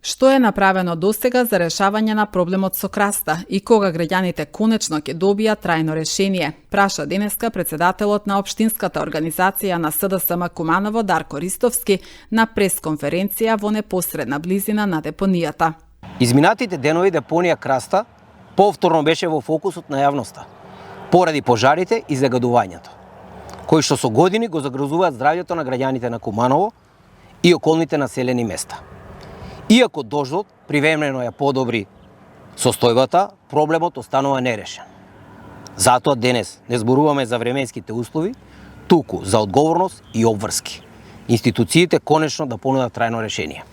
Што е направено досега за решавање на проблемот со краста и кога граѓаните конечно ќе добијат трајно решение? Праша денеска председателот на Општинската организација на СДСМ Куманово Дарко Ристовски на пресконференција во непосредна близина на депонијата. Изминатите денови депонија Краста повторно беше во фокусот на јавноста поради пожарите и загадувањето, кои што со години го загрозуваат здравјето на граѓаните на Куманово и околните населени места. Иако дождот привремено ја подобри состојбата, проблемот останува нерешен. Затоа денес не зборуваме за временските услови, туку за одговорност и обврски. Институциите конечно да понудат трајно решение.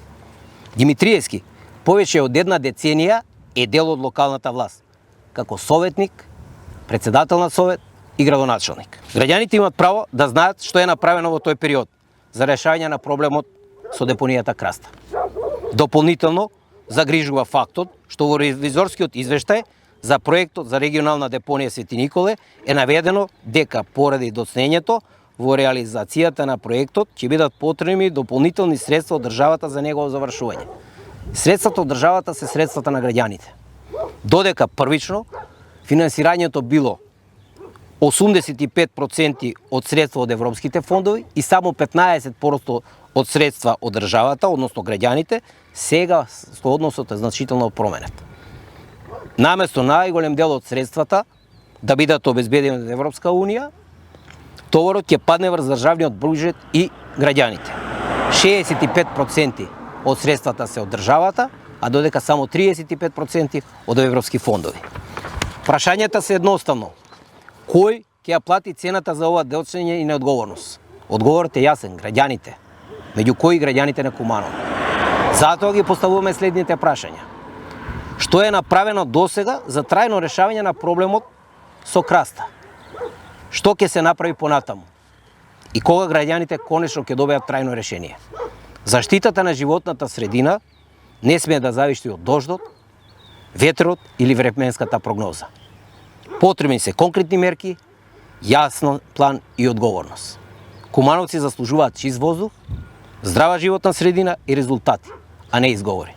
Димитриевски повеќе од една деценија е дел од локалната власт, како советник, председател на совет и градоначелник. Граѓаните имаат право да знаат што е направено во тој период за решавање на проблемот со депонијата Краста. Дополнително загрижува фактот што во ревизорскиот извештај за проектот за регионална депонија Свети Николе е наведено дека поради доцнењето во реализацијата на проектот ќе бидат потребни дополнителни средства од државата за негово завршување. Средствата од државата се средствата на граѓаните. Додека првично финансирањето било 85% од средства од европските фондови и само 15% од средства од државата, односно граѓаните, сега односот е значително променет. Наместо најголем дел од средствата да бидат обезбедени од Европска Унија, товарот ќе падне врз државниот буџет и граѓаните. 65% од средствата се од државата, а додека само 35% од европски фондови. Прашањата се едноставно. Кој ќе ја плати цената за ова доцнење и неодговорност? Одговорот е јасен, граѓаните. Меѓу кои граѓаните на Куманово. Затоа ги поставуваме следните прашања. Што е направено досега за трајно решавање на проблемот со краста? Што ќе се направи понатаму? И кога граѓаните конечно ќе добијат трајно решение? Заштитата на животната средина не смее да зависи од дождот, ветрот или временската прогноза. Потребни се конкретни мерки, јасно план и одговорност. Кумановци заслужуваат чист воздух, здрава животна средина и резултати, а не изговори.